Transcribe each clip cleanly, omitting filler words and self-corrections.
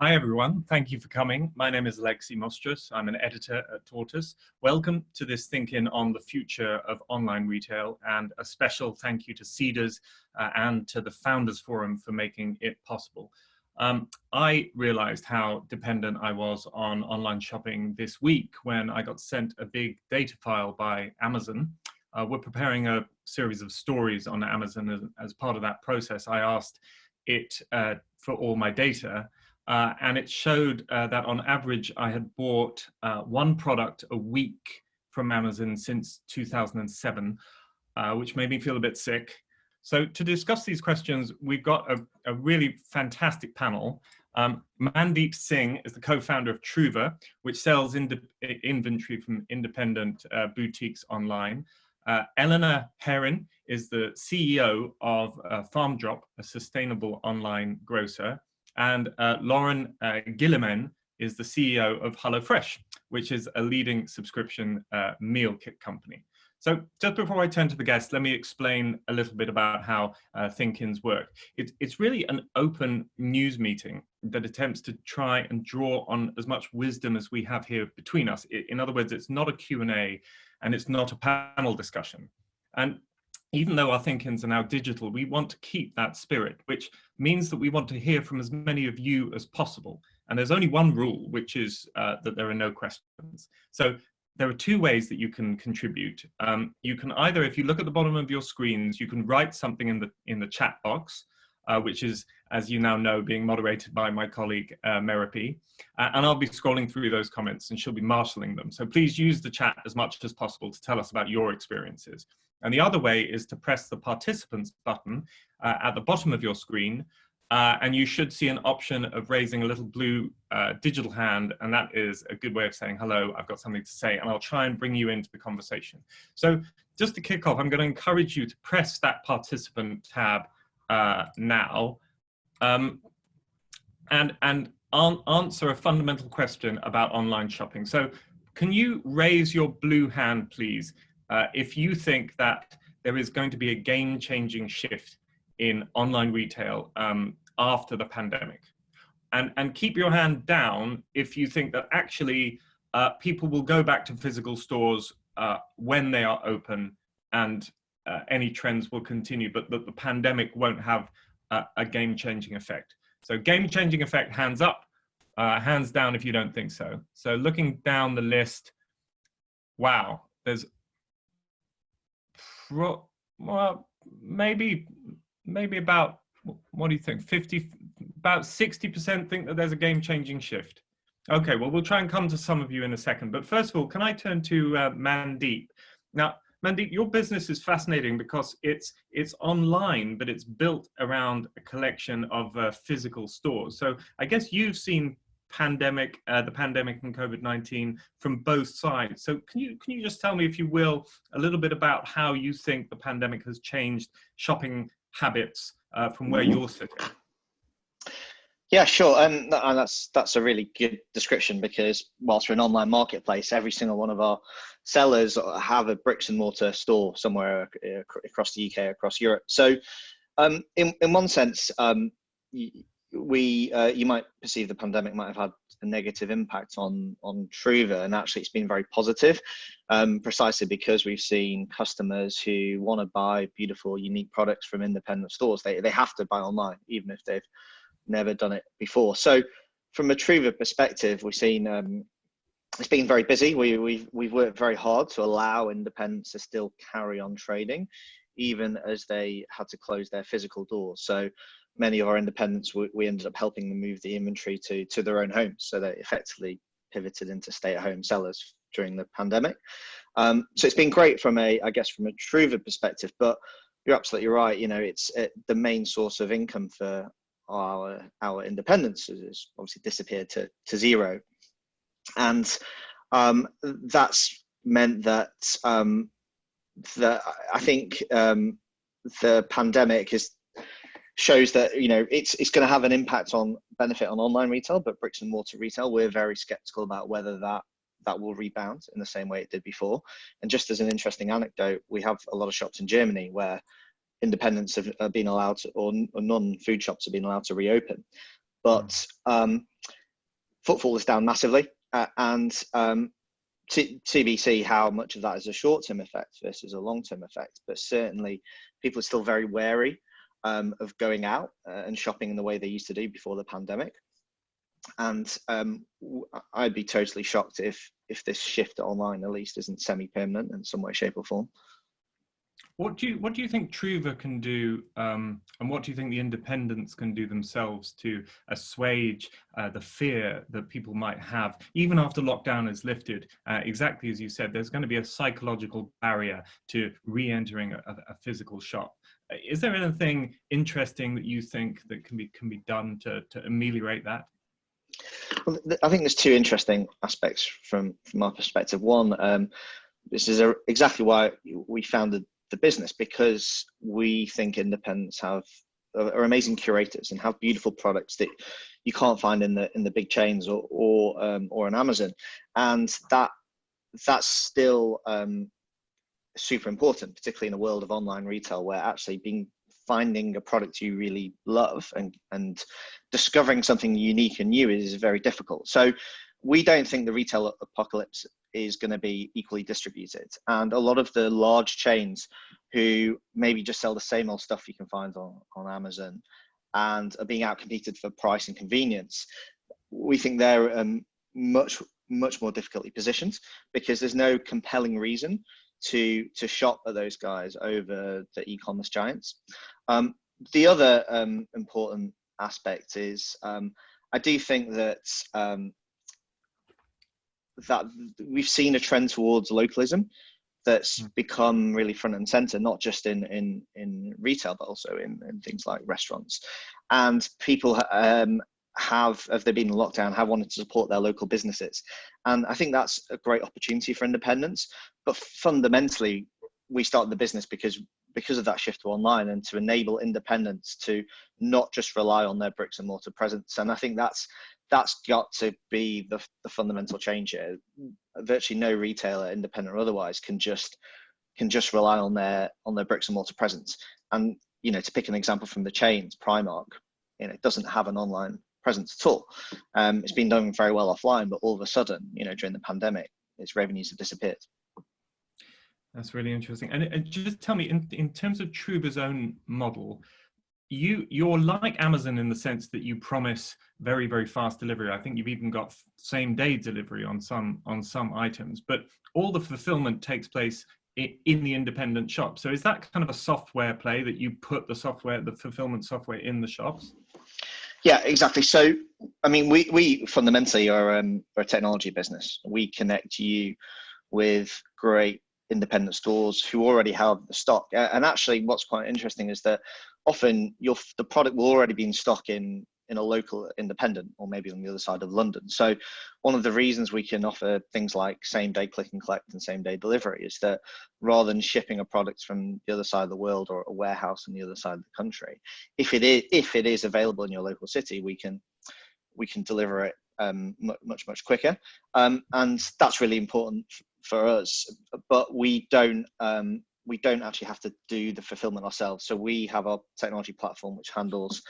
Hi everyone, thank you for coming. My name is Alexi Mostrous. I'm an editor at Tortoise. Welcome to this ThinkIn on the future of online retail, and a special thank you to Seedrs and to the Founders Forum for making it possible. I realized how dependent I was on online shopping this week when I got sent a big data file by Amazon. We're preparing a series of stories on Amazon. As part of that process, I asked it for all my data. And it showed that on average, I had bought one product a week from Amazon since 2007, which made me feel a bit sick. So to discuss these questions, we've got a really fantastic panel. Mandeep Singh is the co-founder of Trouva, which sells inventory from independent boutiques online. Eleanor Herrin is the CEO of Farm Drop, a sustainable online grocer. And Lauren Gilliman is the CEO of HelloFresh, which is a leading subscription meal kit company. So just before I turn to the guests, let me explain a little bit about how ThinkIn's work. It's really an open news meeting that attempts to try and draw on as much wisdom as we have here between us. In other words, it's not a Q&A and it's not a panel discussion. And even though our ThinkIns are now digital, we want to keep that spirit, which means that we want to hear from as many of you as possible. And there's only one rule, which is that there are no questions. So there are two ways that you can contribute. You can either, if you look at the bottom of your screens, you can write something in the chat box, which is, as you now know, being moderated by my colleague, Merapi. And I'll be scrolling through those comments and she'll be marshalling them. So please use the chat as much as possible to tell us about your experiences. And the other way is to press the participants button at the bottom of your screen. And you should see an option of raising a little blue digital hand. And that is a good way of saying, hello, I've got something to say. And I'll try and bring you into the conversation. So just to kick off, I'm going to encourage you to press that participant tab now and answer a fundamental question about online shopping. So can you raise your blue hand, please, if you think that there is going to be a game-changing shift in online retail after the pandemic? And keep your hand down if you think that actually people will go back to physical stores when they are open and any trends will continue, but that the pandemic won't have a game-changing effect. So game-changing effect, hands up, hands down if you don't think so. So looking down the list, wow, there's well, maybe about, what do you think, about 60% think that there's a game-changing shift. Okay, well, we'll try and come to some of you in a second. But first of all, can I turn to Mandeep? Now, Mandeep, your business is fascinating because it's online, but it's built around a collection of physical stores. So I guess you've seen the pandemic and COVID-19 from both sides. So can you just tell me, if you will, a little bit about how you think the pandemic has changed shopping habits from where you're sitting? Yeah, sure. And that's a really good description, because whilst we're an online marketplace, every single one of our sellers have a bricks and mortar store somewhere across the UK, across Europe. So in one sense, you might perceive the pandemic might have had a negative impact on Trouva, and actually it's been very positive, precisely because we've seen customers who want to buy beautiful, unique products from independent stores. They have to buy online, even if they've never done it before. So from a Trouva perspective, we've seen it's been very busy. We've worked very hard to allow independents to still carry on trading, even as they had to close their physical doors. So many of our independents, we ended up helping them move the inventory to their own homes. So they effectively pivoted into stay-at-home sellers during the pandemic. So it's been great from a Trouva perspective, but you're absolutely right. You know, it's the main source of income for our independents has obviously disappeared to zero. And that's meant that I think the pandemic shows that, you know, it's going to have an impact on benefit on online retail, but bricks and mortar retail, we're very skeptical about whether that will rebound in the same way it did before. And just as an interesting anecdote, we have a lot of shops in Germany where independents have been allowed to, or non-food shops have been allowed to reopen. but footfall is down massively, and TBC how much of that is a short-term effect versus a long-term effect. But certainly, people are still very wary of going out and shopping in the way they used to do before the pandemic. And I'd be totally shocked if this shift to online at least isn't semi-permanent in some way, shape, or form. What do you think Trouva can do, and what do you think the independents can do themselves to assuage the fear that people might have, even after lockdown is lifted? Exactly as you said, there's going to be a psychological barrier to re-entering a physical shop. Is there anything interesting that you think that can be done to ameliorate that? Well, I think there's two interesting aspects from our perspective. One, this is exactly why we founded the business, because we think independents are amazing curators and have beautiful products that you can't find in the big chains or on Amazon, and that's still super important, particularly in a world of online retail where actually finding a product you really love and discovering something unique and new is very difficult. So we don't think the retail apocalypse is going to be equally distributed. And a lot of the large chains who maybe just sell the same old stuff you can find on Amazon and are being outcompeted for price and convenience, we think they're much more difficultly positioned, because there's no compelling reason to shop at those guys over the e-commerce giants. The other important aspect is I do think that that we've seen a trend towards localism that's become really front and center, not just in retail, but also in things like restaurants. And people have, if they've been in lockdown, have wanted to support their local businesses. And I think that's a great opportunity for independents. But fundamentally, we started the business because of that shift to online, and to enable independents to not just rely on their bricks and mortar presence. And I think that's got to be the fundamental change here. Virtually no retailer, independent or otherwise, can just rely on their bricks and mortar presence. And to pick an example from the chains, Primark, it doesn't have an online presence at all. It's been done very well offline, but all of a sudden, during the pandemic, its revenues have disappeared. That's really interesting. And just tell me, in terms of Trouva's own model, you're like Amazon in the sense that you promise very, very fast delivery. I think you've even got same day delivery on some items, but all the fulfillment takes place in the independent shop. So is that kind of a software play, that you put the fulfillment software in the shops? Yeah, exactly. So, I mean, we fundamentally are a technology business. We connect you with great independent stores who already have the stock. And actually, what's quite interesting is that often the product will already be in stock in a local independent, or maybe on the other side of London. So one of the reasons we can offer things like same day click and collect and same day delivery is that rather than shipping a product from the other side of the world or a warehouse on the other side of the country, if it is available in your local city, we can deliver it much quicker. And that's really important for us, but we don't actually have to do the fulfillment ourselves. So we have our technology platform which handles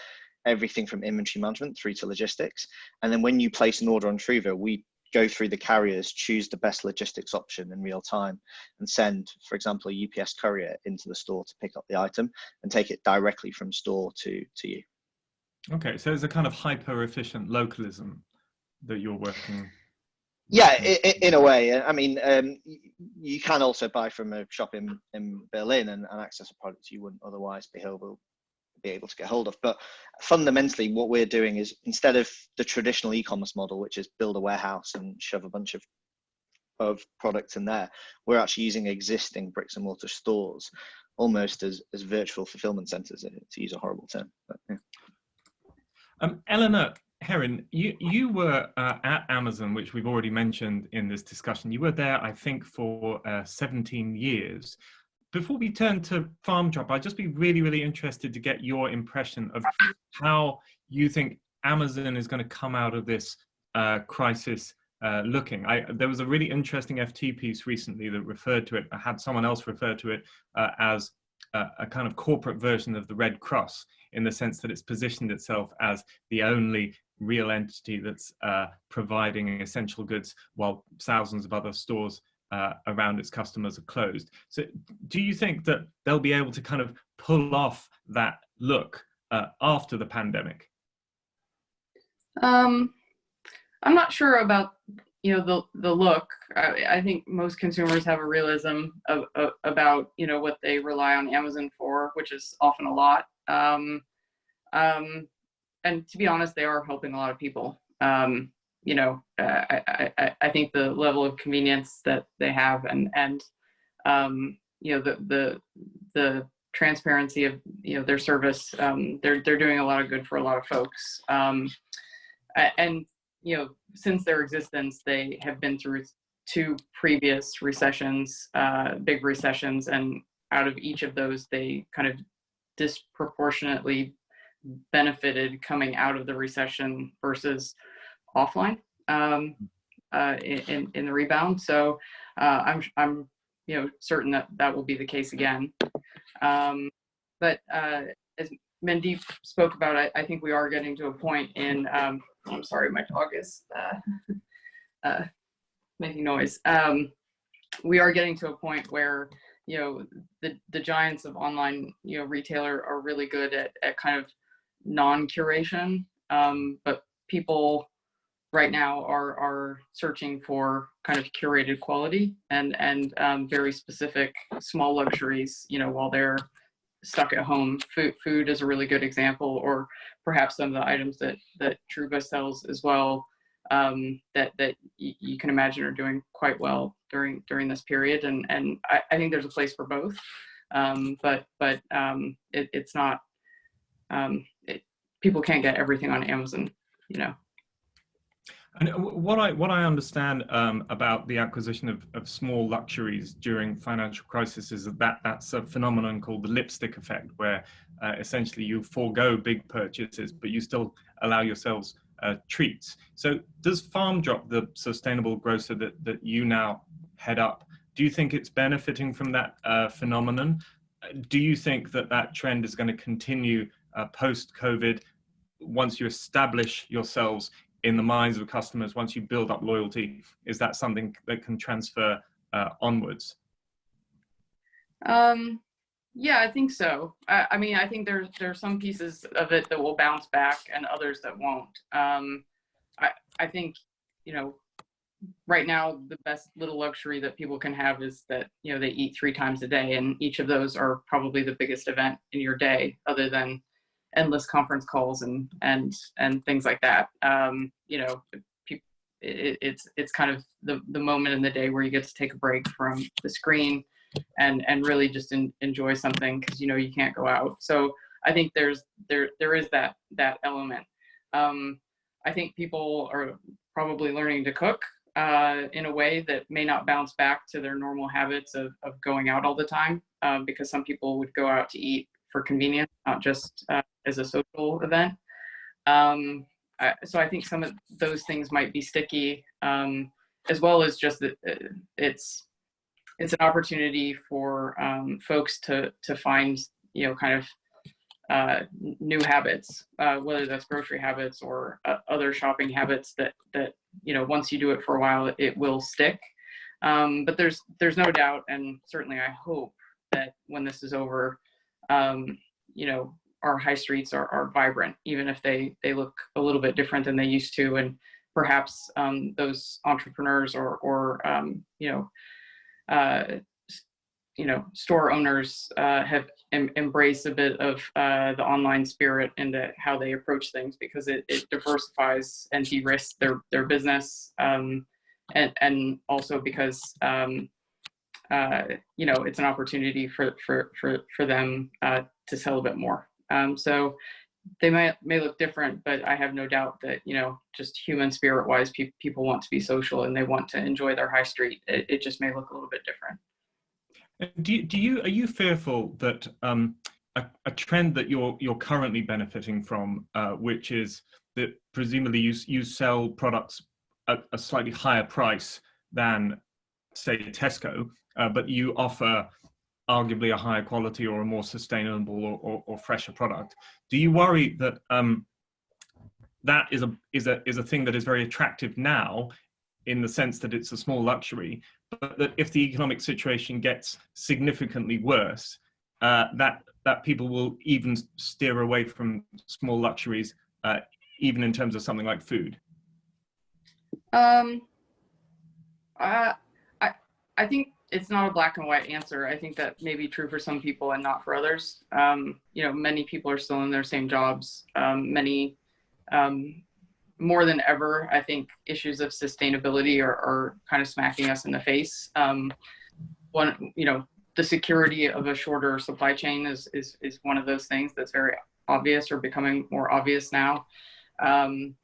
everything from inventory management through to logistics. And then when you place an order on Trouva, we go through the carriers, choose the best logistics option in real time, and send, for example, a UPS courier into the store to pick up the item and take it directly from store to you. Okay, so it's a kind of hyper efficient localism that you're working. Yeah, in a way. I mean, you can also buy from a shop in Berlin and access a product you wouldn't otherwise be able to get hold of. But fundamentally, what we're doing is, instead of the traditional e-commerce model, which is build a warehouse and shove a bunch of products in there, we're actually using existing bricks and mortar stores almost as virtual fulfillment centers, to use a horrible term. But, yeah. Eleanor Heron, you were at Amazon, which we've already mentioned in this discussion. You were there, I think, for 17 years. Before we turn to Farm Shop, I'd just be really, really interested to get your impression of how you think Amazon is going to come out of this crisis looking. There was a really interesting FT piece recently that referred to it. I had someone else refer to it as a kind of corporate version of the Red Cross, in the sense that it's positioned itself as the only real entity that's providing essential goods while thousands of other stores around its customers are closed. So do you think that they'll be able to kind of pull off that look after the pandemic? I'm not sure about, you know, the look. I think most consumers have a realism about, you know, what they rely on Amazon for, which is often a lot. And to be honest, they are helping a lot of people. You know, I think the level of convenience that they have, and you know, the transparency of, you know, their service, they're doing a lot of good for a lot of folks. And you know, since their existence, they have been through 2 previous recessions, big recessions, and out of each of those, they kind of disproportionately benefited coming out of the recession versus offline in the rebound. So I'm you know, certain that that will be the case again. But as Mandeep spoke about, I think we are getting to a point in I'm sorry, my dog is making noise. We are getting to a point where, you know, the giants of online, you know, retailer are really good at kind of non-curation, but people right now are searching for kind of curated quality and very specific small luxuries, you know, while they're stuck at home. Food is a really good example, or perhaps some of the items that Trouva sells as well, that you can imagine are doing quite well during this period. And I think there's a place for both, but it's not, people can't get everything on Amazon, you know. And what I understand about the acquisition of small luxuries during financial crisis is that's a phenomenon called the lipstick effect, where essentially you forego big purchases, but you still allow yourselves treats. So does Farm Drop, the sustainable grocer that you now head up, do you think it's benefiting from that phenomenon? Do you think that trend is going to continue post-COVID, once you establish yourselves in the minds of customers, once you build up loyalty? Is that something that can transfer onwards? Yeah, I think so. I mean, I think there's some pieces of it that will bounce back and others that won't. I think, you know, right now the best little luxury that people can have is that, you know, they eat 3 times a day, and each of those are probably the biggest event in your day, other than endless conference calls and things like that. You know, it's kind of the moment in the day where you get to take a break from the screen and really just enjoy something, because, you know, you can't go out. So I think there is that element. I think people are probably learning to cook in a way that may not bounce back to their normal habits of going out all the time, because some people would go out to eat for convenience, not just as a social event. So I think some of those things might be sticky, as well as just that it's an opportunity for folks to find, you know, kind of new habits, whether that's grocery habits or other shopping habits that you know, once you do it for a while, it will stick. But there's no doubt, and certainly I hope that when this is over, you know, our high streets are vibrant, even if they look a little bit different than they used to. And perhaps those entrepreneurs or you know, store owners have embraced a bit of the online spirit into how they approach things, because it diversifies and de-risks their business, and also because you know, it's an opportunity for them to sell a bit more. So they may look different, but I have no doubt that, you know, just human spirit wise, people want to be social and they want to enjoy their high street. It just may look a little bit different. Are you fearful that a trend that you're currently benefiting from, which is that presumably you sell products at a slightly higher price than, say, Tesco, but you offer arguably a higher quality or a more sustainable or fresher product? Do you worry that that is a thing that is very attractive now, in the sense that it's a small luxury, but that if the economic situation gets significantly worse, that people will even steer away from small luxuries, even in terms of something like food? I think it's not a black and white answer. I think that may be true for some people and not for others. You know, many people are still in their same jobs. Many, more than ever, I think issues of sustainability are kind of smacking us in the face. You know, the security of a shorter supply chain is one of those things that's very obvious, or becoming more obvious now. And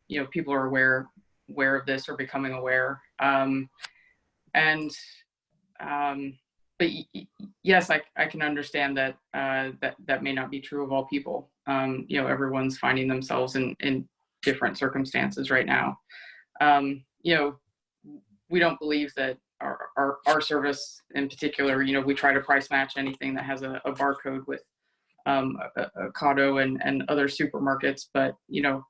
you know, people are aware of this, or becoming aware. But yes, I can understand that that may not be true of all people. You know, everyone's finding themselves in different circumstances right now. You know, we don't believe that our service in particular, you know, we try to price match anything that has a barcode with Ocado and other supermarkets, but you know,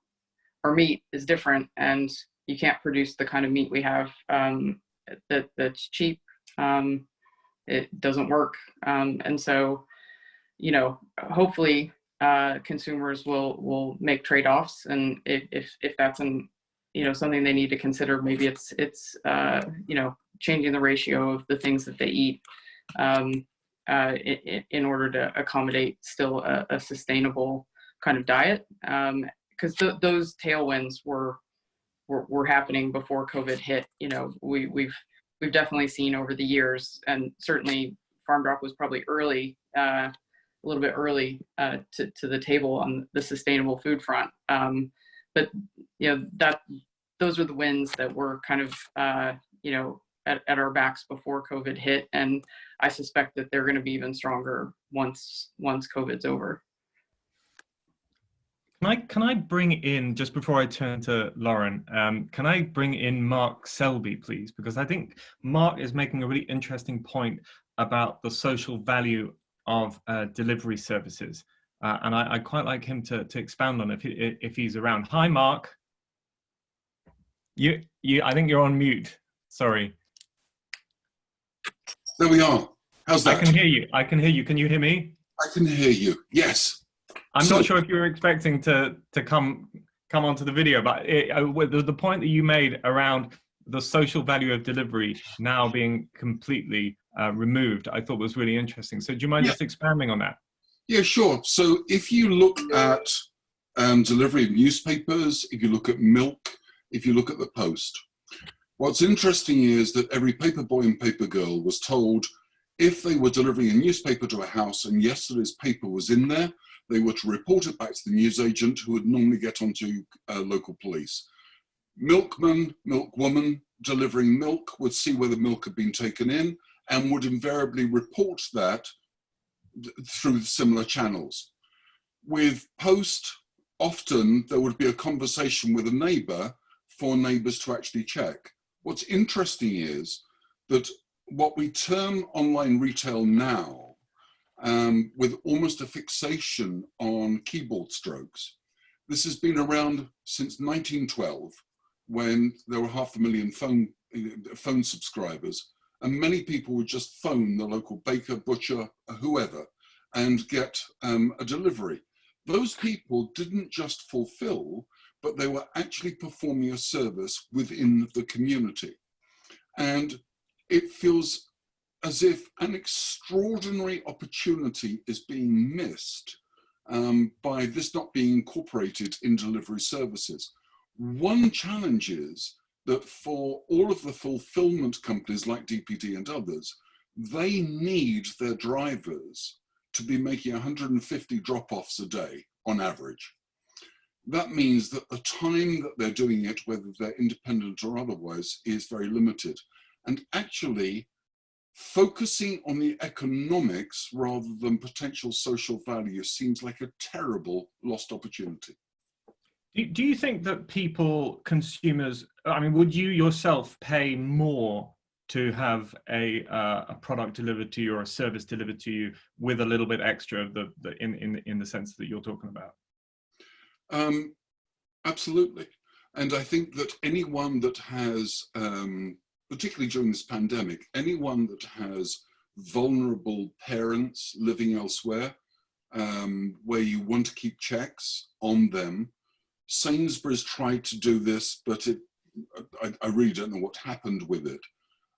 our meat is different, and you can't produce the kind of meat we have that's cheap. It doesn't work, and so, you know, hopefully consumers will make trade-offs, and if that's you know, something they need to consider, maybe it's you know, changing the ratio of the things that they eat in order to accommodate still a sustainable kind of diet, because those tailwinds were happening before COVID hit. You know, we've definitely seen over the years, and certainly Farm Drop was probably early, a little bit early to the table on the sustainable food front. But you know, those are the wins that were kind of you know, at our backs before COVID hit, and I suspect that they're going to be even stronger once COVID's over. Can I bring in, just before I turn to Lauren, can I bring in Mark Selby, please? Because I think Mark is making a really interesting point about the social value of delivery services. And I'd quite like him to expound on it if he's around. Hi, Mark. I think you're on mute. Sorry. There we are. How's that? I can hear you. I can hear you. Can you hear me? I can hear you. Yes. I'm not sure if you were expecting to come onto the video, but the point that you made around the social value of delivery now being completely removed, I thought was really interesting. So do you mind just expanding on that? Yeah, sure. So if you look at delivery of newspapers, if you look at milk, if you look at the post, what's interesting is that every paper boy and paper girl was told if they were delivering a newspaper to a house and yesterday's paper was in there, they were to report it back to the newsagent, who would normally get onto local police. Milkman, milkwoman delivering milk would see whether milk had been taken in and would invariably report that through similar channels. With post, often there would be a conversation with a neighbour for neighbours to actually check. What's interesting is that what we term online retail now, with almost a fixation on keyboard strokes. This has been around since 1912, when there were 500,000 phone subscribers, and many people would just phone the local baker, butcher, whoever, and get a delivery. Those people didn't just fulfill, but they were actually performing a service within the community. And it feels as if an extraordinary opportunity is being missed by this not being incorporated in delivery services. One challenge is that for all of the fulfillment companies like DPD and others, they need their drivers to be making 150 drop-offs a day on average. That means that the time that they're doing it, whether they're independent or otherwise, is very limited. And actually, focusing on the economics rather than potential social value seems like a terrible lost opportunity. Do you think that consumers, I mean, would you yourself pay more to have a product delivered to you or a service delivered to you with a little bit extra of in the sense that you're talking about? Absolutely. And I think that anyone that has, particularly during this pandemic, anyone that has vulnerable parents living elsewhere, where you want to keep checks on them. Sainsbury's tried to do this, but I really don't know what happened with it.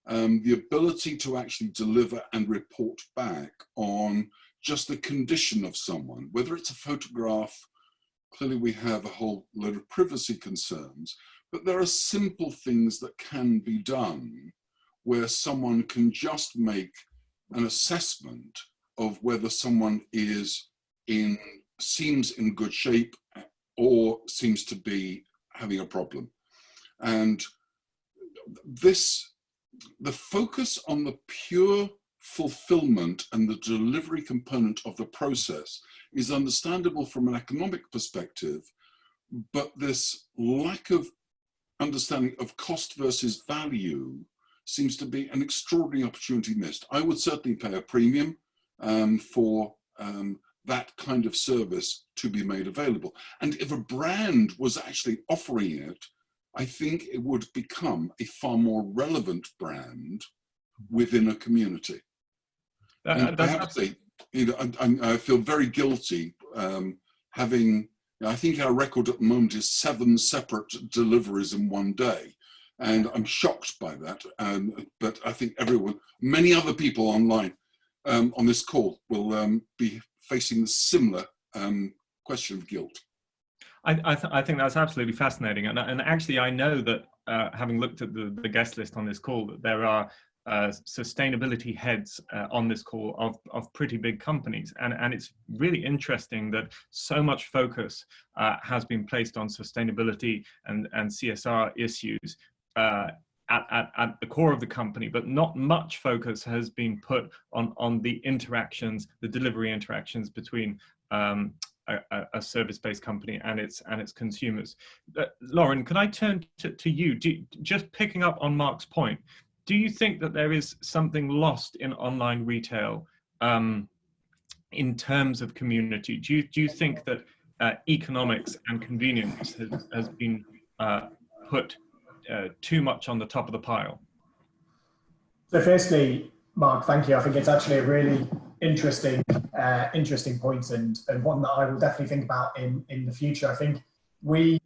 The ability to actually deliver and report back on just the condition of someone, whether it's a photograph. Clearly we have a whole load of privacy concerns, but there are simple things that can be done where someone can just make an assessment of whether someone seems in good shape or seems to be having a problem. And the focus on the pure fulfillment and the delivery component of the process is understandable from an economic perspective, but this lack of understanding of cost versus value seems to be an extraordinary opportunity missed. I would certainly pay a premium for that kind of service to be made available. And if a brand was actually offering it, I think it would become a far more relevant brand within a community. And I have to say, I feel very guilty having, I think our record at the moment is 7 separate deliveries in one day. And I'm shocked by that. But I think many other people online on this call will be facing the similar question of guilt. I think that's absolutely fascinating. And actually, I know that having looked at the guest list on this call, that there are sustainability heads on this call of pretty big companies. And it's really interesting that so much focus has been placed on sustainability and CSR issues at the core of the company, but not much focus has been put on the interactions, the delivery interactions between a service-based company and its consumers. Lauren, can I turn to you? Just picking up on Mark's point, do you think that there is something lost in online retail in terms of community? Do you think that economics and convenience has been put too much on the top of the pile? So firstly, Mark, thank you. I think it's actually a really interesting point and one that I will definitely think about in the future. I think we,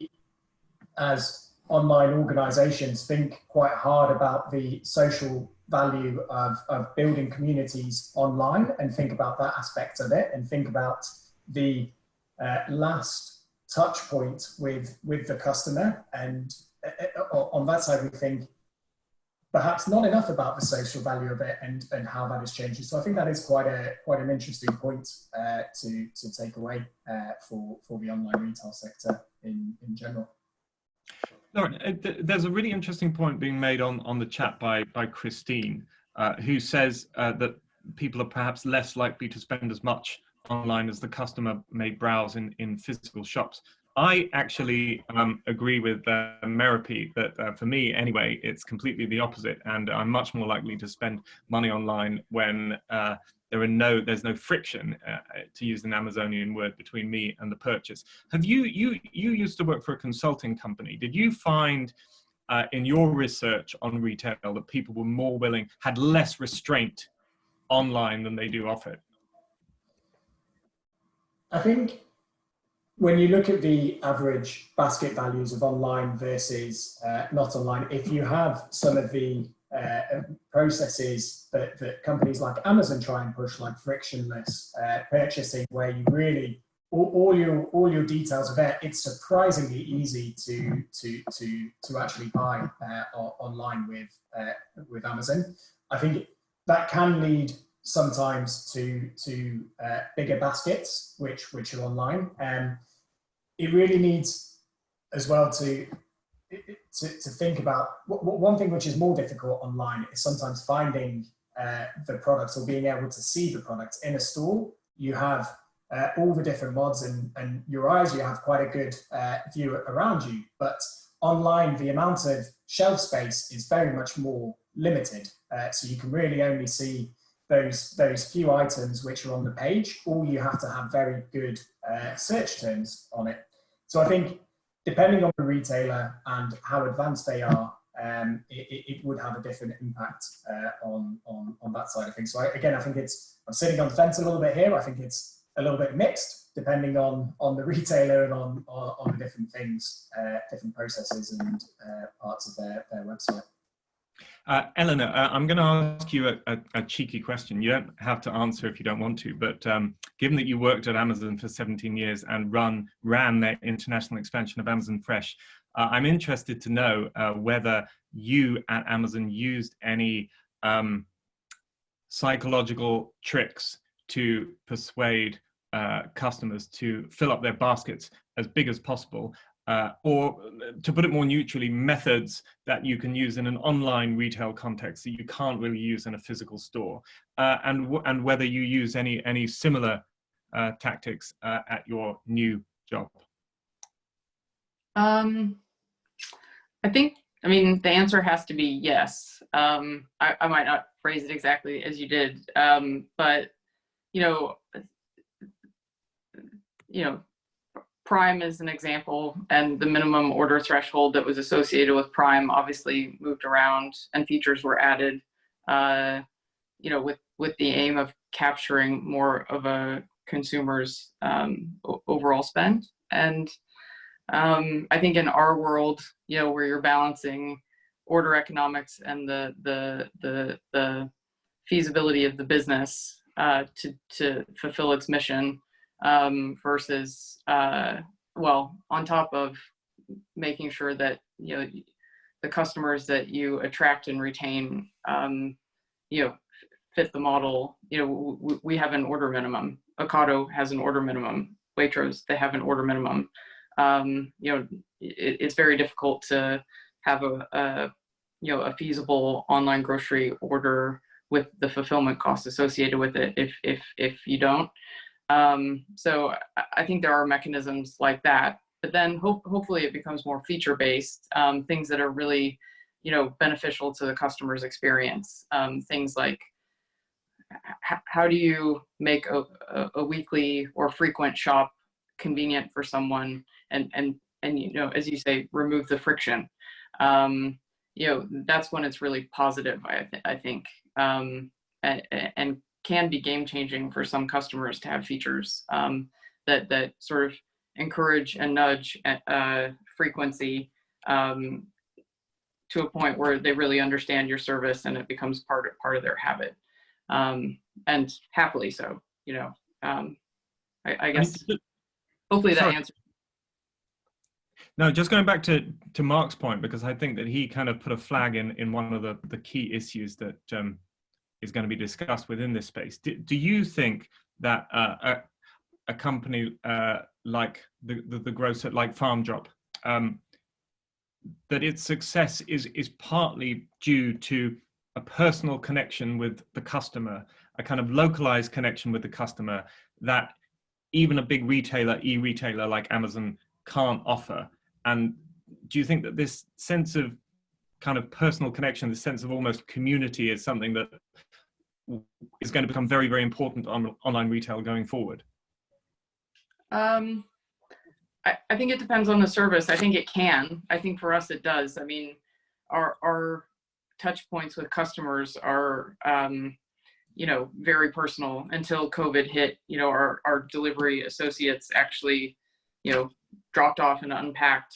as online organizations, think quite hard about the social value of building communities online and think about that aspect of it and think about the last touch point with the customer. And on that side, we think perhaps not enough about the social value of it and how that is changing. So I think that is quite an interesting point to take away for the online retail sector in general. Lauren, there's a really interesting point being made on the chat by Christine, who says that people are perhaps less likely to spend as much online as the customer may browse in physical shops. I actually agree with Merope that for me anyway, it's completely the opposite, and I'm much more likely to spend money online when there's no friction, to use an Amazonian word, between me and the purchase. Have you used to work for a consulting company? Did you find in your research on retail that people were more willing, had less restraint online than they do off it? I think when you look at the average basket values of online versus not online, if you have some of the processes that companies like Amazon try and push, like frictionless purchasing, where you really all your details are there, it's surprisingly easy to actually buy online with Amazon. I think that can lead sometimes to bigger baskets which are online. It really needs as well to think about one thing which is more difficult online is sometimes finding the products or being able to see the products in a store. You have all the different mods and your eyes, you have quite a good view around you, but online the amount of shelf space is very much more limited, so you can really only see those few items which are on the page, or you have to have very good search terms on it. So I think depending on the retailer and how advanced they are, it would have a different impact on that side of things. So again, I think I'm sitting on the fence a little bit here. I think it's a little bit mixed, depending on the retailer and on the different things, different processes and parts of their website. Eleanor, I'm going to ask you a cheeky question. You don't have to answer if you don't want to, but given that you worked at Amazon for 17 years and ran their international expansion of Amazon Fresh, I'm interested to know whether you at Amazon used any psychological tricks to persuade customers to fill up their baskets as big as possible, or to put it more neutrally, methods that you can use in an online retail context that you can't really use in a physical store, and whether you use any similar tactics at your new job. I mean, the answer has to be yes. I might not phrase it exactly as you did, but Prime is an example, and the minimum order threshold that was associated with Prime obviously moved around, and features were added, with the aim of capturing more of a consumer's overall spend. And I think in our world, where you're balancing order economics and the feasibility of the business to fulfill its mission, versus on top of making sure that the customers that you attract and retain fit the model. We have an order minimum. Ocado has an order minimum. Waitrose, they have an order minimum. It's very difficult to have a feasible online grocery order with the fulfillment costs associated with it if you don't. So I think there are mechanisms like that, but then hopefully it becomes more feature-based, things that are really, beneficial to the customer's experience. Things like how do you make a weekly or frequent shop convenient for someone, and as you say, remove the friction. That's when it's really positive, I think, and can be game-changing for some customers to have features that sort of encourage and nudge frequency to a point where they really understand your service and it becomes part of their habit, and happily so. I guess hopefully that answers. No, just going back to Mark's point, because I think that he kind of put a flag in one of the key issues that is going to be discussed within this space. Do you think that a company like the grocer, like Farm Drop, that its success is partly due to a personal connection with the customer, a kind of localized connection with the customer that even a big retailer, e-retailer like Amazon can't offer? And do you think that this sense of kind of personal connection, this sense of almost community, is something that is going to become very, very important on online retail going forward? I think it depends on the service. I think it can. I think for us it does. I mean, our touch points with customers are, very personal. Until COVID hit, our delivery associates actually, dropped off and unpacked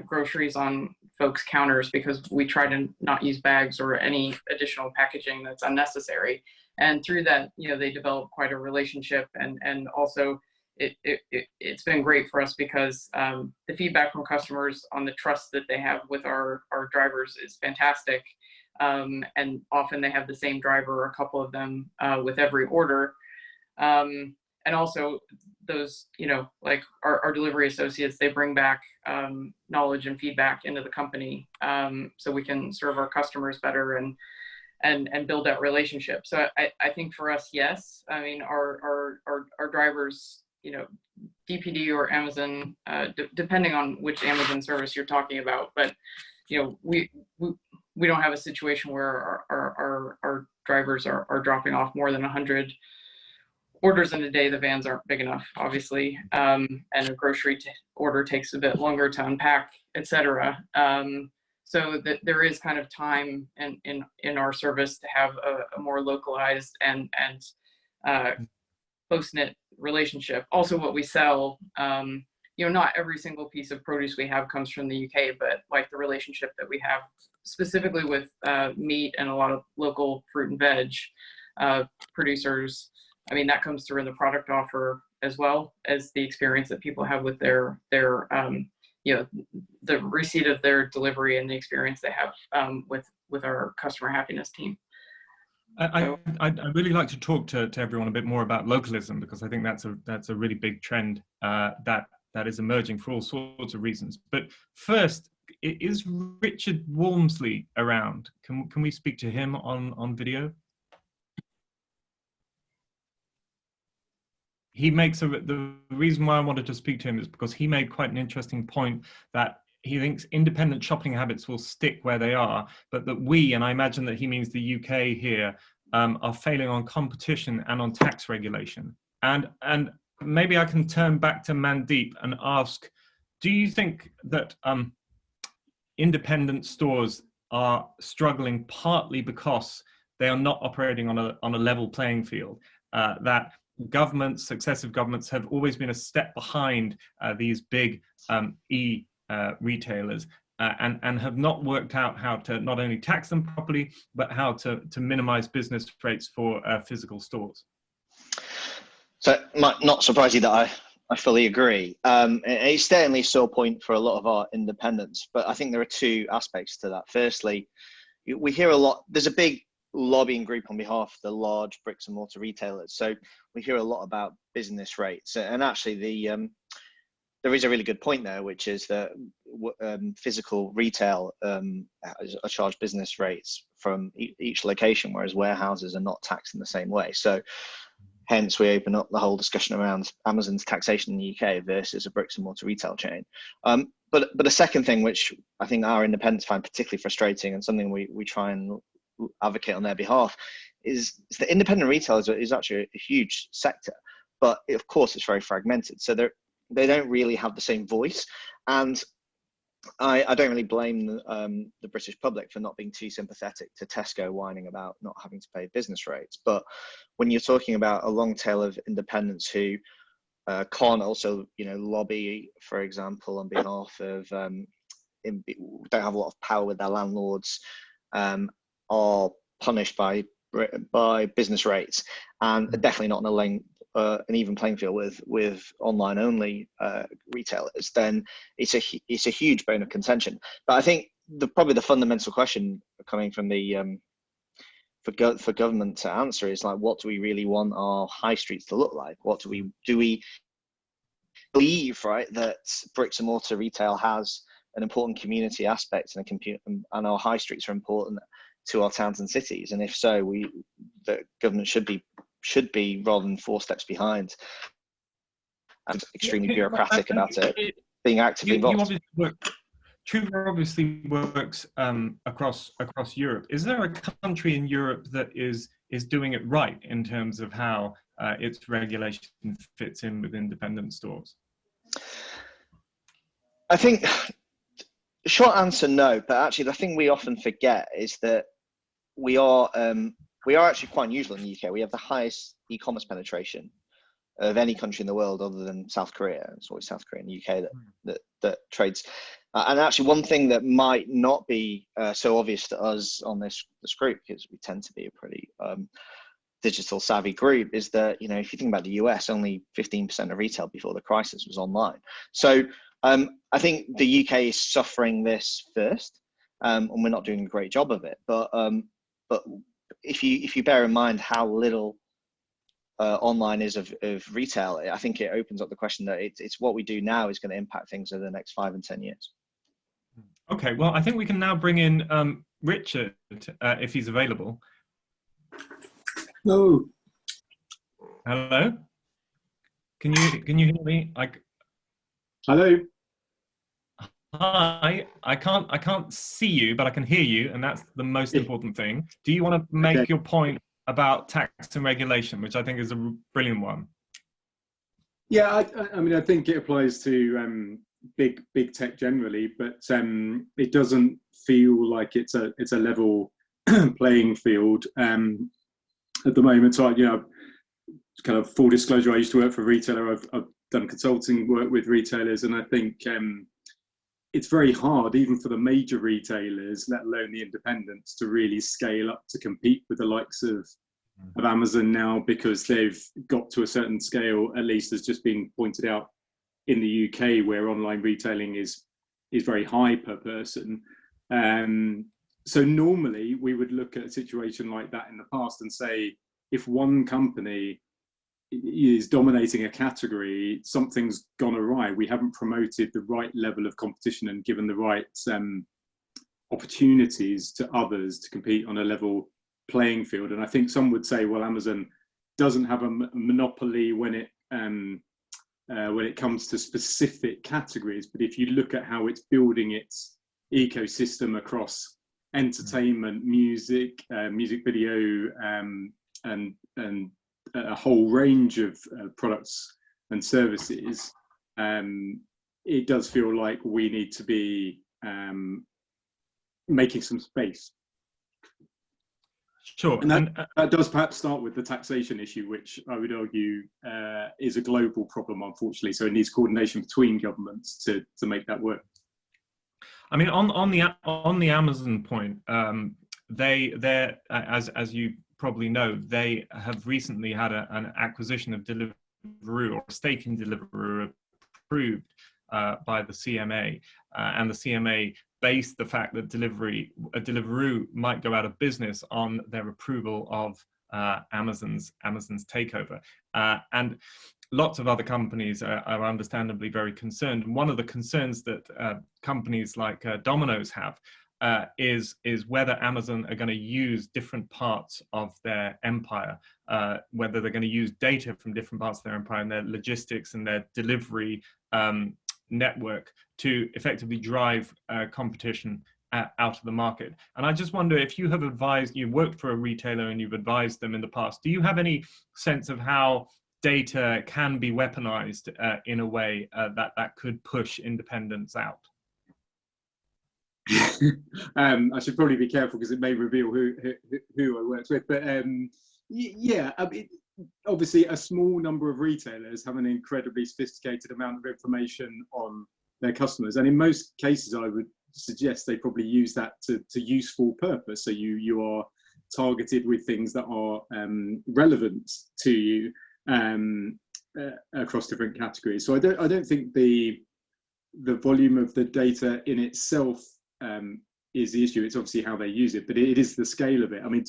groceries on folks' counters, because we try to not use bags or any additional packaging that's unnecessary. And through that, they developed quite a relationship, and also it's been great for us because the feedback from customers on the trust that they have with our drivers is fantastic. And often they have the same driver or a couple of them with every order. And also those, like our delivery associates, they bring back knowledge and feedback into the company, so we can serve our customers better and build that relationship. So I think for us, yes. I mean, our drivers, DPD or Amazon, depending on which Amazon service you're talking about, but we don't have a situation where our drivers are dropping off more than 100 orders in a day, the vans aren't big enough, obviously, and a grocery order takes a bit longer to unpack, etc. So that there is kind of time in our service to have a more localized and close-knit relationship. Also, what we sell, not every single piece of produce we have comes from the UK, but like the relationship that we have specifically with meat and a lot of local fruit and veg producers, I mean, that comes through in the product offer as well as the experience that people have with their the receipt of their delivery and the experience they have with our customer happiness team. I'd really like to talk to everyone a bit more about localism, because I think that's a really big trend that is emerging for all sorts of reasons. But first, is Richard Walmsley around? Can we speak to him on video? He makes the reason why I wanted to speak to him is because he made quite an interesting point that he thinks independent shopping habits will stick where they are, but that we, and I imagine that he means the UK here, are failing on competition and on tax regulation. And maybe I can turn back to Mandeep and ask, do you think that independent stores are struggling partly because they are not operating on a level playing field, that successive governments have always been a step behind these big retailers and have not worked out how to not only tax them properly, but how to minimize business rates for physical stores? So it might not surprise you that I fully agree. It's certainly a sore point for a lot of our independents, but I think there are two aspects to that. Firstly, we hear a lot, there's a big lobbying group on behalf of the large bricks and mortar retailers. So we hear a lot about business rates, and actually there is a really good point there, which is that physical retail are charged business rates from each location, whereas warehouses are not taxed in the same way. So hence we open up the whole discussion around Amazon's taxation in the UK versus a bricks and mortar retail chain. But a second thing, which I think our independents find particularly frustrating, and something we try and advocate on their behalf, is that independent retail is actually a huge sector, but of course it's very fragmented. So they don't really have the same voice, and I don't really blame the British public for not being too sympathetic to Tesco whining about not having to pay business rates. But when you're talking about a long tail of independents who can't also, lobby, for example, on behalf of, don't have a lot of power with their landlords, are punished by business rates, and definitely not an even playing field with online only retailers, then it's a huge bone of contention. But I think probably the fundamental question coming from the for government to answer is, like, what do we really want our high streets to look like? What do we believe, right, that bricks and mortar retail has an important community aspect and our high streets are important to our towns and cities? And if so, the government should be rather than 4 steps behind and extremely bureaucratic about it, being actively involved. Trouva obviously works across Europe. Is there a country in Europe that is doing it right in terms of how its regulation fits in with independent stores? I think short answer, no. But actually, the thing we often forget is that we are actually quite unusual in the UK. We have the highest e-commerce penetration of any country in the world other than South Korea. It's always South Korea and the UK that trades. And actually, one thing that might not be so obvious to us on this group, because we tend to be a pretty digital savvy group, is that, if you think about the US, only 15% of retail before the crisis was online. So I think the UK is suffering this first, and we're not doing a great job of it. But if you bear in mind how little online is of retail, I think it opens up the question that it's what we do now is going to impact things over the next 5 and 10 years. Okay, well, I think we can now bring in Richard if he's available. Hello. Hello. Can you hear me? Hello. Hi. I can't see you, but I can hear you, and that's the most important thing. Do you want to make your point about tax and regulation, which I think is a brilliant one. Yeah, I mean, I think it applies to big tech generally, but it doesn't feel like it's a level playing field at the moment. So, you know, kind of full disclosure, I used to work for a retailer. I've done consulting work with retailers, and I think it's very hard, even for the major retailers, let alone the independents, to really scale up to compete with the likes of Amazon now, because they've got to a certain scale, at least as just being pointed out in the UK, where online retailing is very high per person. So normally we would look at a situation like that in the past and say, if one company is dominating a category, something's gone awry. We haven't promoted the right level of competition and given the right opportunities to others to compete on a level playing field. And I think some would say, well, Amazon doesn't have a monopoly when it comes to specific categories, but if you look at how it's building its ecosystem across entertainment, music, music video, and a whole range of products and services, it does feel like we need to be making some space. Sure. And that does perhaps start with the taxation issue, which I would argue is a global problem, unfortunately. So it needs coordination between governments to make that work. I mean, on the Amazon point, they're as you probably know, they have recently had an acquisition of Deliveroo, or a stake in Deliveroo, approved by the CMA, and the CMA based the fact that Deliveroo might go out of business on their approval of Amazon's takeover, and lots of other companies are understandably very concerned. And one of the concerns that companies like Domino's have is whether Amazon are going to use different parts of their empire, whether they're going to use data from different parts of their empire and their logistics and their delivery network to effectively drive competition out of the market. And I just wonder if you have advised, you've worked for a retailer and you've advised them in the past, do you have any sense of how data can be weaponized in a way that could push independence out? I should probably be careful because it may reveal who I worked with, but yeah, I mean, obviously a small number of retailers have an incredibly sophisticated amount of information on their customers, and in most cases I would suggest they probably use that to useful purpose. So you are targeted with things that are relevant to you across different categories. So I don't think the volume of the data in itself is the issue. It's obviously how they use it, but it is the scale of it. I mean,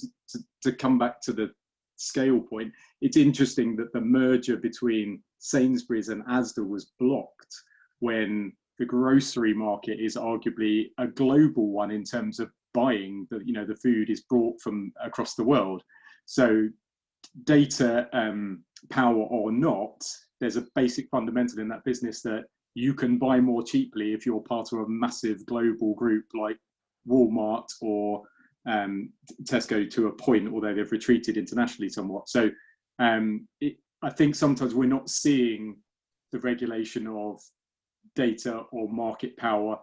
to come back to the scale point, it's interesting that the merger between Sainsbury's and Asda was blocked when the grocery market is arguably a global one in terms of buying. The food is brought from across the world. So data power or not, there's a basic fundamental in that business that you can buy more cheaply if you're part of a massive global group like Walmart or Tesco, to a point, although they've retreated internationally somewhat. So I think sometimes we're not seeing the regulation of data or market power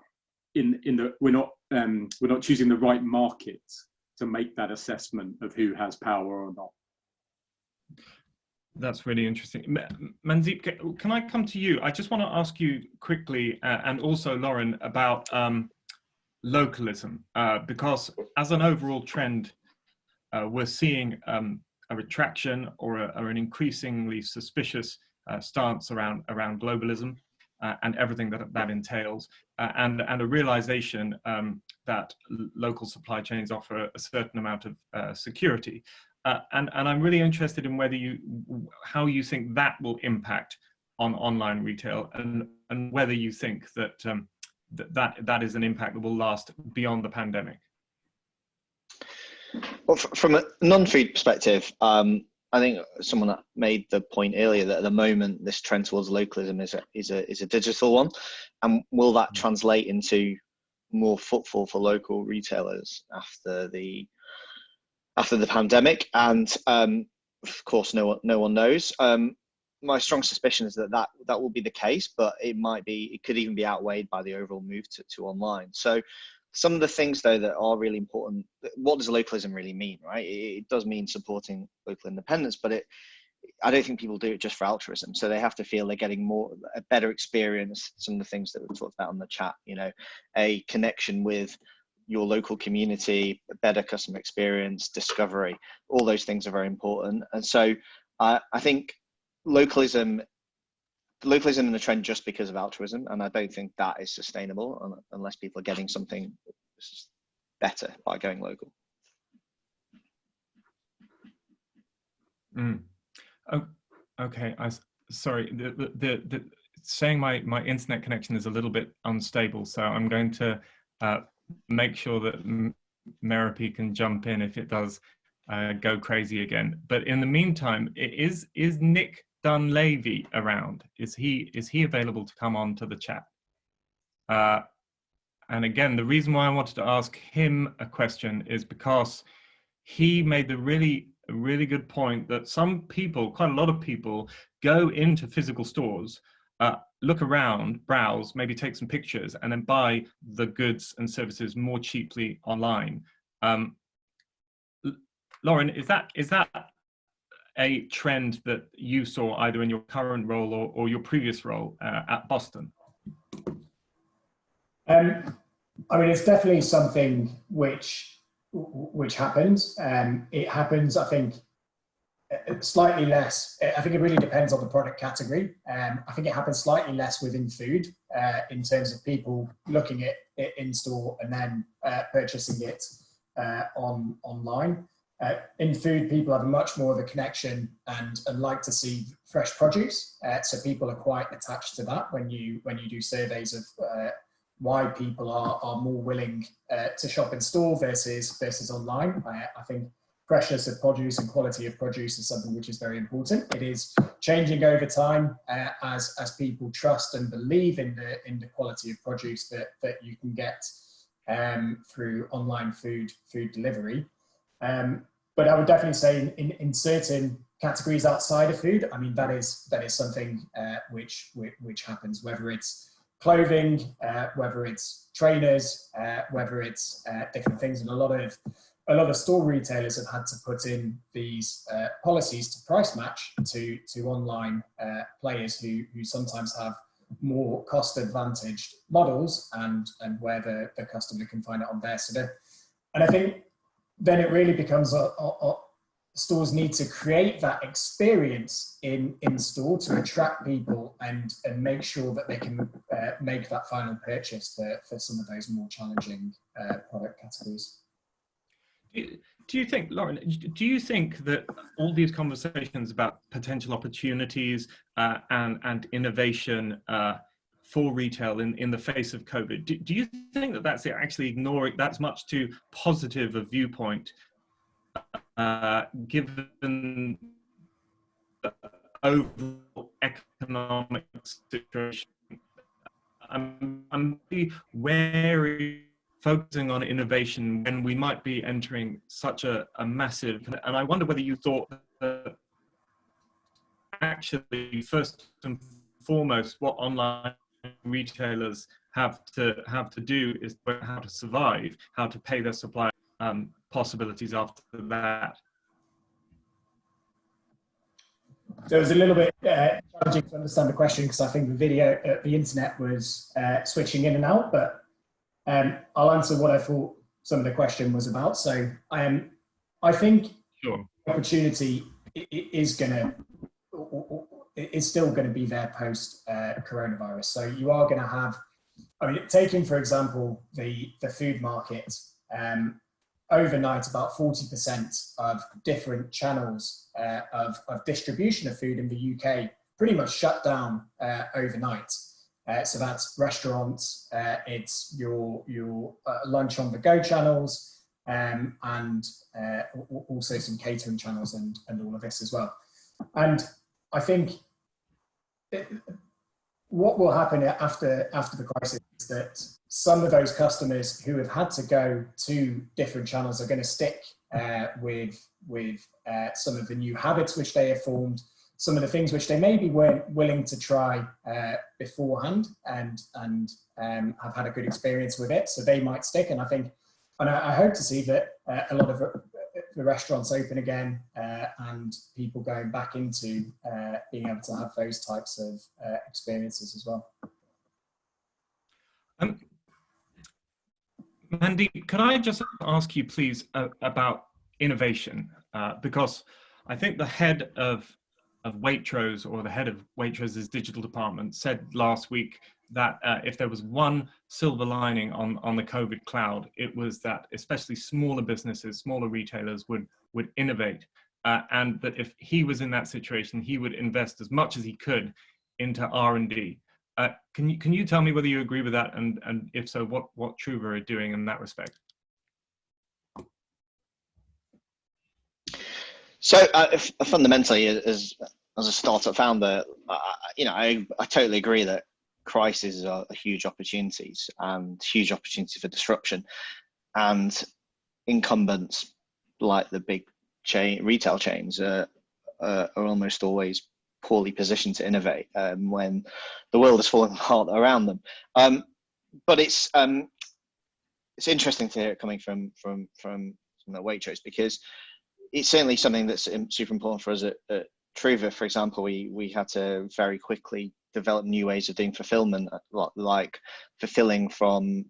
we're not choosing the right market to make that assessment of who has power or not. That's really interesting. Mandeep, can I come to you? I just want to ask you quickly, and also Lauren, about localism, because as an overall trend, we're seeing a retraction or an increasingly suspicious stance around globalism and everything that entails, and a realization that local supply chains offer a certain amount of security. And I'm really interested in how you think that will impact on online retail, and whether you think that that is an impact that will last beyond the pandemic. Well, from a non-food perspective, I think someone that made the point earlier that at the moment this trend towards localism is a digital one, and will that translate into more footfall for local retailers after the after the pandemic, and of course, no one knows. My strong suspicion is that will be the case, but it could even be outweighed by the overall move to online. So some of the things though that are really important, what does localism really mean, right? It does mean supporting local independence, but I don't think people do it just for altruism. So they have to feel they're getting a better experience. Some of the things that we talked about on the chat, a connection with your local community, a better customer experience, discovery, all those things are very important. And so I think localism in the trend just because of altruism, and I don't think that is sustainable unless people are getting something better by going local. Oh, okay. Sorry. The saying my internet connection is a little bit unstable, so I'm going to make sure that Merope can jump in if it does go crazy again. But in the meantime, is Nick Dunleavy around? Is he available to come on to the chat? And again, the reason why I wanted to ask him a question is because he made the really good point that some people, quite a lot of people, go into physical stores, look around, browse, maybe take some pictures, and then buy the goods and services more cheaply online. Lauren, is that a trend that you saw either in your current role or your previous role at Boston? I mean, it's definitely something which happens. It happens, I think, slightly less. I think it really depends on the product category. I think it happens slightly less within food in terms of people looking at it in store and then purchasing it online. In food, people have much more of a connection and like to see fresh produce. So people are quite attached to that when you do surveys of why people are more willing to shop in store versus online. I think freshness of produce and quality of produce is something which is very important. It is changing over time as people trust and believe in the quality of produce that you can get through online food delivery. But I would definitely say in certain categories outside of food, I mean, that is something which happens, whether it's clothing, whether it's trainers, whether it's different things. And a lot of store retailers have had to put in these policies to price match to online players who sometimes have more cost advantaged models and where the customer can find it on there. And I think then it really becomes stores need to create that experience in store to attract people and make sure that they can make that final purchase for some of those more challenging product categories. Do you think, Lauren, do you think that all these conversations about potential opportunities and innovation for retail in the face of COVID, do you think that that's actually that's much too positive a viewpoint given the overall economic situation? I'm really wary focusing on innovation when we might be entering such a massive, and I wonder whether you thought that actually first and foremost what online retailers have to do is how to survive, how to pay their supply possibilities after that. So it was a little bit challenging to understand the question because I think the internet was switching in and out, but I'll answer what I thought some of the question was about. So I think sure. Opportunity is still going to be there post coronavirus. So you are going to have, I mean, taking for example the food market, overnight about 40% of different channels of distribution of food in the UK pretty much shut down overnight. So that's restaurants, it's your lunch on the go channels, and also some catering channels and all of this as well. And I think what will happen after the crisis is that some of those customers who have had to go to different channels are going to stick with some of the new habits which they have formed, some of the things which they maybe weren't willing to try beforehand, and have had a good experience with it, so they might stick. And I hope to see that a lot of the restaurants open again, and people going back into being able to have those types of experiences as well. Mandeep, could I just ask you, please, about innovation? Because I think the head of Waitrose, or the head of Waitrose's digital department, said last week that if there was one silver lining on the COVID cloud, it was that especially smaller businesses, smaller retailers would innovate, and that if he was in that situation, he would invest as much as he could into R&D. Can you tell me whether you agree with that, and if so, what Trouva are doing in that respect? So fundamentally, as a startup founder, I totally agree that crises are huge opportunities, and huge opportunity for disruption, and incumbents like the big retail chains are almost always poorly positioned to innovate when the world is falling apart around them. But it's interesting to hear it coming from the Waitrose, because it's certainly something that's super important for us at Trouva. For example, we had to very quickly develop new ways of doing fulfillment, like fulfilling from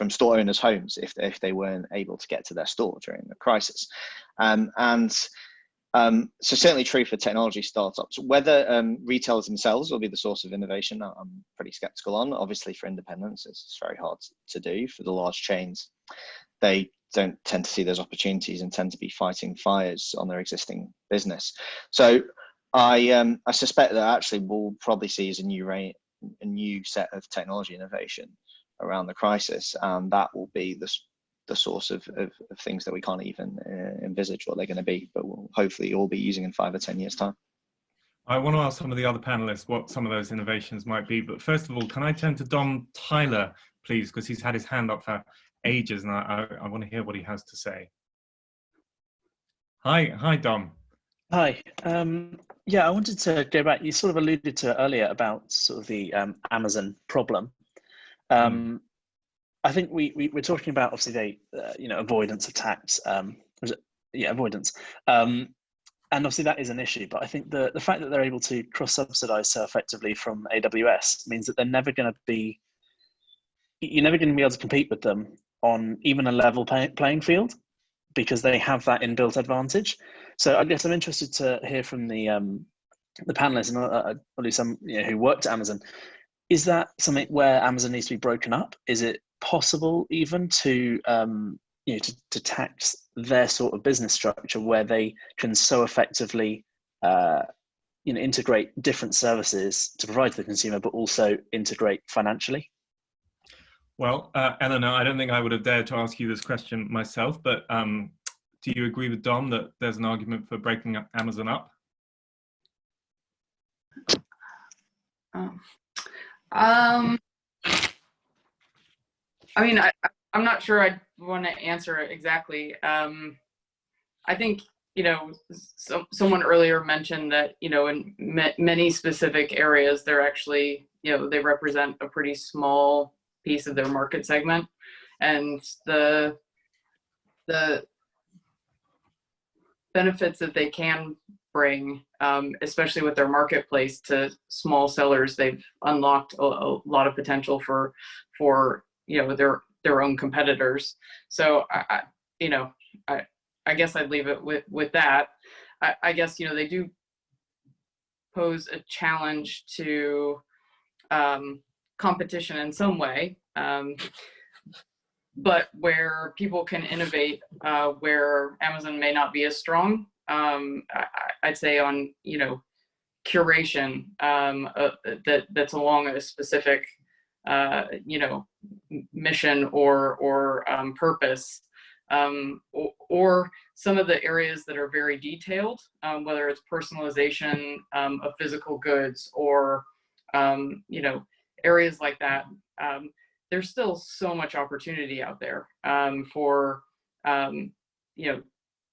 store owners' homes if they weren't able to get to their store during the crisis. So certainly true for technology startups. Whether retailers themselves will be the source of innovation, I'm pretty skeptical on. Obviously for independents, it's very hard to do. For the large chains, they don't tend to see those opportunities and tend to be fighting fires on their existing business. So I suspect that actually we'll probably see as a new set of technology innovation around the crisis, and that will be the source of things that we can't even envisage what they're going to be, but we'll hopefully all be using in 5 or 10 years' time. I want to ask some of the other panelists what some of those innovations might be, but first of all, can I turn to Dom Tyler, please, because he's had his hand up for ages, and I want to hear what he has to say. Hi, Dom. Hi. Yeah, I wanted to go back. You sort of alluded to it earlier about sort of the Amazon problem. I think we're talking about obviously avoidance of tax. Avoidance. And obviously that is an issue. But I think the fact that they're able to cross-subsidize so effectively from AWS means that you're never going to be able to compete with them on even a level playing field, because they have that inbuilt advantage. So I guess I'm interested to hear from the panelists, and at least some who worked at Amazon. Is that something where Amazon needs to be broken up? Is it possible even to to tax their sort of business structure where they can so effectively integrate different services to provide to the consumer, but also integrate financially? Well, Eleanor, I don't think I would have dared to ask you this question myself, but do you agree with Dom that there's an argument for breaking up Amazon up? I mean, I'm not sure I want to answer it exactly. I think, someone earlier mentioned that, in many specific areas, they're actually, they represent a pretty small piece of their market segment, and the benefits that they can bring, especially with their marketplace to small sellers, they've unlocked a lot of potential for their own competitors. So I guess I'd leave it with that. I guess they do pose a challenge to competition in some way, but where people can innovate, where Amazon may not be as strong, I'd say on curation that's along a specific mission or purpose, or some of the areas that are very detailed, whether it's personalization of physical goods or areas like that. there's still so much opportunity out there for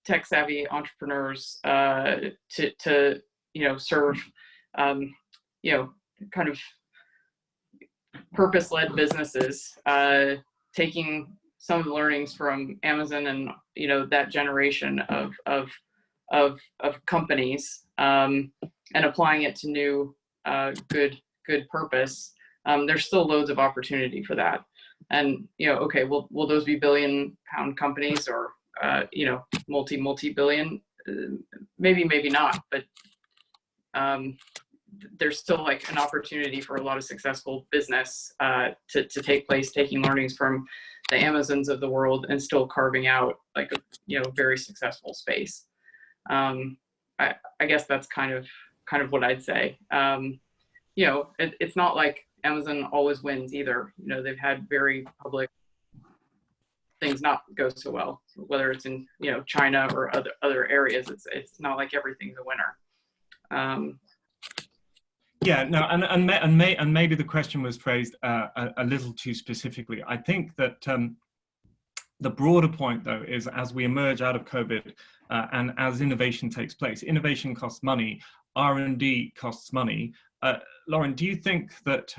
tech savvy entrepreneurs to serve kind of purpose-led businesses, taking some of the learnings from Amazon and that generation of companies, and applying it to new good purpose. There's still loads of opportunity for that. And okay, will those be billion-pound companies or multi-billion? Maybe not, but there's still like an opportunity for a lot of successful business to take place, taking learnings from the Amazons of the world and still carving out like a very successful space. I guess that's kind of what I'd say. It's not like Amazon always wins either. They've had very public things not go so well, whether it's in China or other areas. It's not like everything's a winner. Yeah, no, and maybe the question was phrased a little too specifically. I think that the broader point, though, is as we emerge out of COVID and as innovation takes place, innovation costs money, R&D costs money. Lauren, do you think that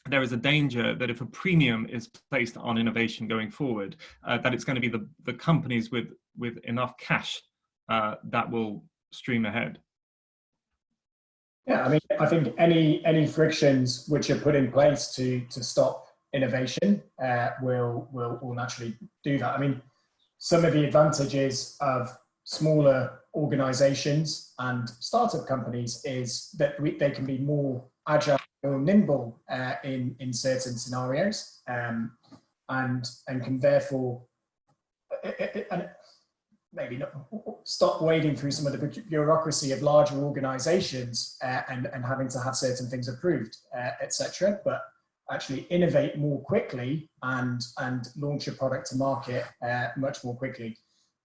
there is a danger that if a premium is placed on innovation going forward, that it's going to be the companies with enough cash that will stream ahead? Yeah, I mean, I think any frictions which are put in place to stop innovation will naturally do that. I mean, some of the advantages of smaller organizations and startup companies is that they can be more agile or nimble in certain scenarios, and can therefore maybe not stop wading through some of the bureaucracy of larger organizations and having to have certain things approved, etc. But actually innovate more quickly and launch a product to market much more quickly.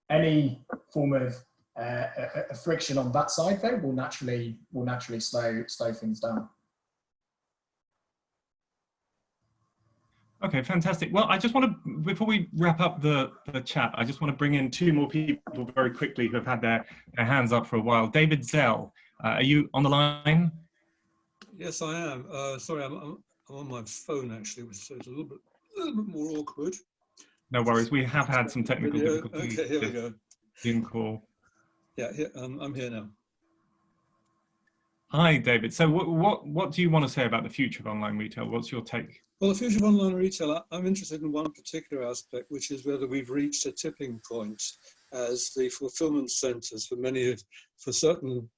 Any form of a friction on that side, though, will naturally slow things down. Okay, fantastic. Well, I just want to, before we wrap up the chat, I just want to bring in two more people very quickly who have had their hands up for a while. David Zell, are you on the line? Yes, I am. Sorry, I'm on my phone actually, so it's a little bit more awkward. No worries. We have had some technical difficulties. Okay, here we go. Zoom call. Yeah, I'm here now. Hi, David. So what do you want to say about the future of online retail? What's your take? Well, the future of online retail, I'm interested in one particular aspect, which is whether we've reached a tipping point as the fulfillment centers for certain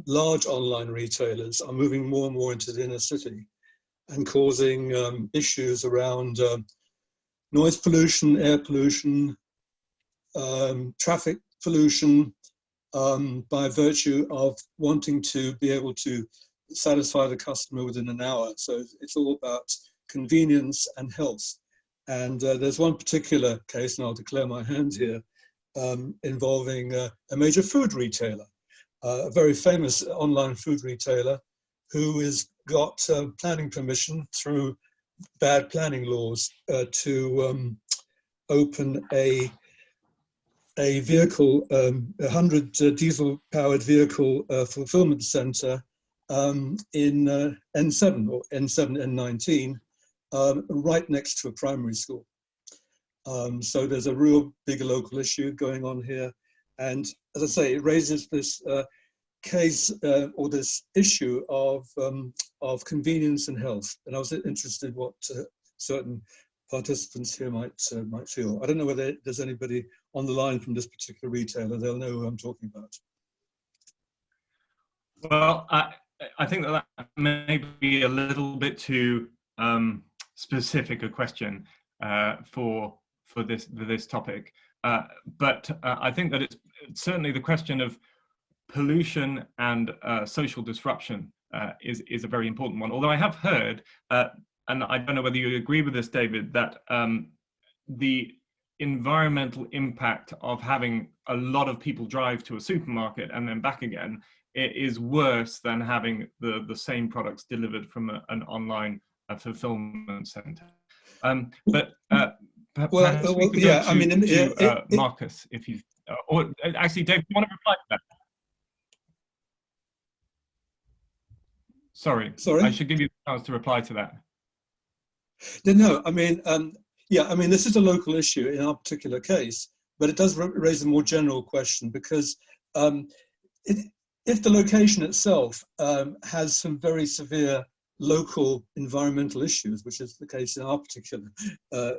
large online retailers are moving more and more into the inner city and causing issues around noise pollution, air pollution, traffic pollution, by virtue of wanting to be able to satisfy the customer within an hour. So it's all about convenience and health. And there's one particular case, and I'll declare my hand here, involving a major food retailer, a very famous online food retailer who has got planning permission through bad planning laws to open a vehicle, 100 diesel-powered vehicle fulfillment center in N7 or N7, N19, right next to a primary school. So there's a real big local issue going on here. And as I say, it raises this case or this issue of convenience and health. And I was interested what certain participants here might feel. I don't know whether there's anybody on the line from this particular retailer. They'll know who I'm talking about. Well, I think that may be a little bit too specific a question for this topic, but I think that it's certainly the question of pollution and social disruption is a very important one. Although I have heard, and I don't know whether you agree with this, David, that the environmental impact of having a lot of people drive to a supermarket and then back again is worse than having the same products delivered from an online fulfillment centre. But Well, perhaps we could yeah, go I mean, to Marcus, if you, or actually, Dave, do you want to reply to that? Sorry, I should give you the chance to reply to that. No, I mean, yeah, I mean, this is a local issue in our particular case, but it does raise a more general question, because if the location itself has some very severe local environmental issues, which is the case in our particular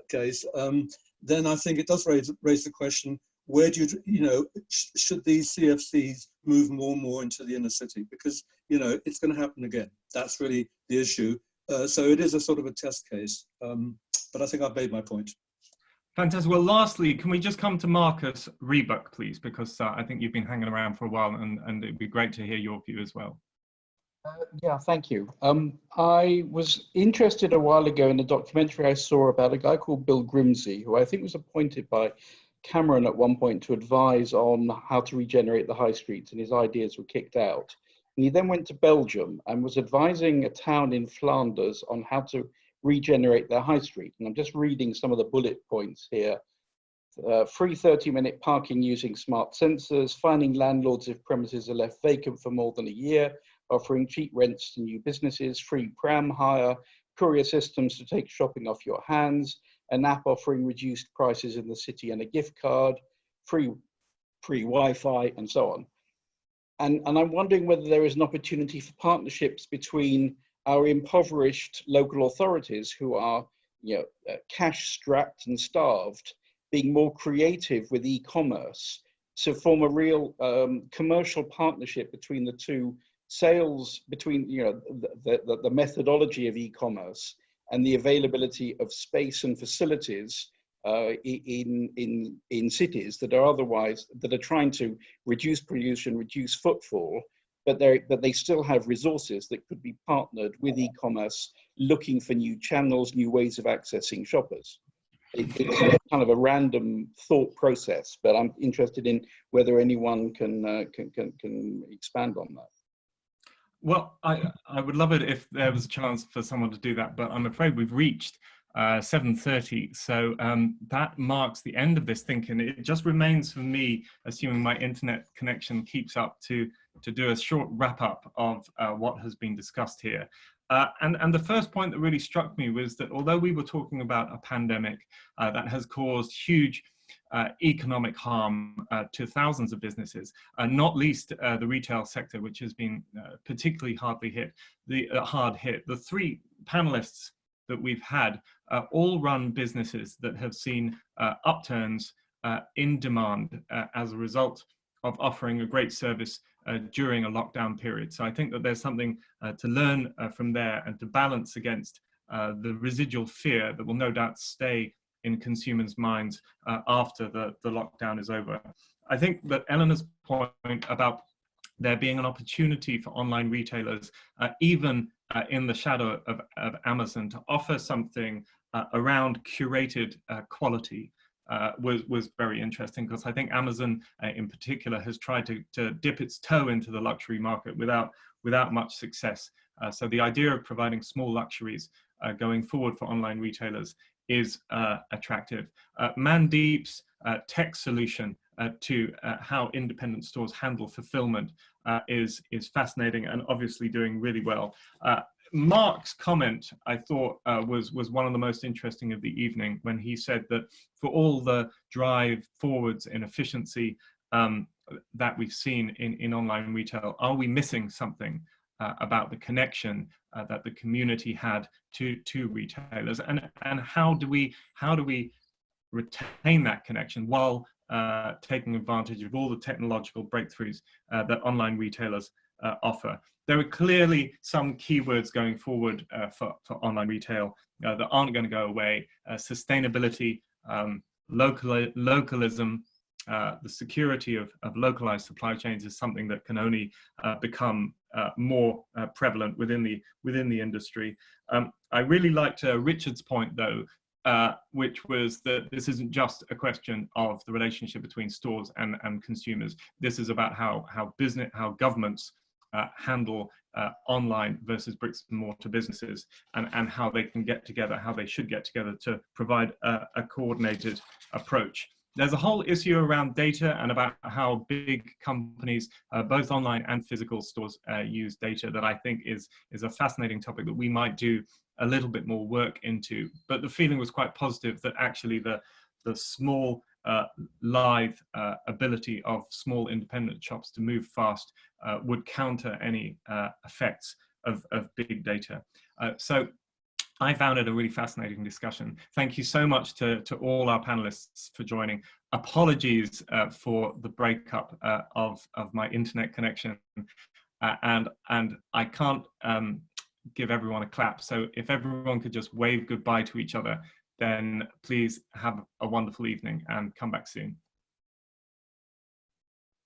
case, then I think it does raise the question: where do should these CFCs move more and more into the inner city? Because it's going to happen again. That's really the issue. So it is a sort of a test case. But I think I've made my point. Fantastic. Well, lastly, can we just come to Marcus Rebuck, please? Because I think you've been hanging around for a while, and it'd be great to hear your view as well. Yeah, thank you. I was interested a while ago in a documentary I saw about a guy called Bill Grimsey, who I think was appointed by Cameron at one point to advise on how to regenerate the high streets, and his ideas were kicked out. And he then went to Belgium and was advising a town in Flanders on how to regenerate their high street. And I'm just reading some of the bullet points here. Free 30-minute parking using smart sensors, fining landlords if premises are left vacant for more than a year, offering cheap rents to new businesses, free pram hire, courier systems to take shopping off your hands, an app offering reduced prices in the city and a gift card, free Wi-Fi, and so on. And I'm wondering whether there is an opportunity for partnerships between our impoverished local authorities, who are cash-strapped and starved, being more creative with e-commerce, to form a real commercial partnership between the two, sales between the methodology of e-commerce and the availability of space and facilities in cities that are trying to reduce pollution, reduce footfall, but they still have resources that could be partnered with e-commerce, looking for new channels, new ways of accessing shoppers. It's kind of a random thought process, but I'm interested in whether anyone can expand on that. Well, I would love it if there was a chance for someone to do that, but I'm afraid we've reached 7:30, so that marks the end of this ThinkIn. It just remains for me, assuming my internet connection keeps up, to do a short wrap up of what has been discussed here. And the first point that really struck me was that although we were talking about a pandemic that has caused huge economic harm to thousands of businesses, not least the retail sector, which has been particularly hard hit. The three panelists that we've had all run businesses that have seen upturns in demand as a result of offering a great service during a lockdown period. So I think that there's something to learn from there, and to balance against the residual fear that will no doubt stay in consumers' minds after the lockdown is over. I think that Eleanor's point about there being an opportunity for online retailers, even in the shadow of Amazon, to offer something around curated quality was very interesting, because I think Amazon in particular has tried to dip its toe into the luxury market without much success. So the idea of providing small luxuries going forward for online retailers is attractive. Mandeep's tech solution to how independent stores handle fulfillment is fascinating and obviously doing really well. Mark's comment, I thought, was one of the most interesting of the evening, when he said that for all the drive forwards in efficiency that we've seen in online retail, are we missing something about the connection that the community had to retailers, and how do we retain that connection while taking advantage of all the technological breakthroughs that online retailers offer? There are clearly some keywords going forward for online retail that aren't going to go away. Sustainability, localism, the security of localized supply chains is something that can only become more prevalent within the industry. I really liked Richard's point, though, which was that this isn't just a question of the relationship between stores and consumers. This is about how governments handle online versus bricks and mortar businesses, and how they can get together, how they should get together to provide a coordinated approach. There's a whole issue around data and about how big companies, both online and physical stores, use data that I think is a fascinating topic that we might do a little bit more work into. But the feeling was quite positive that actually the small live ability of small independent shops to move fast would counter any effects of big data. So I found it a really fascinating discussion. Thank you so much to all our panelists for joining. Apologies for the breakup of my internet connection, and I can't give everyone a clap. So if everyone could just wave goodbye to each other, then please have a wonderful evening and come back soon.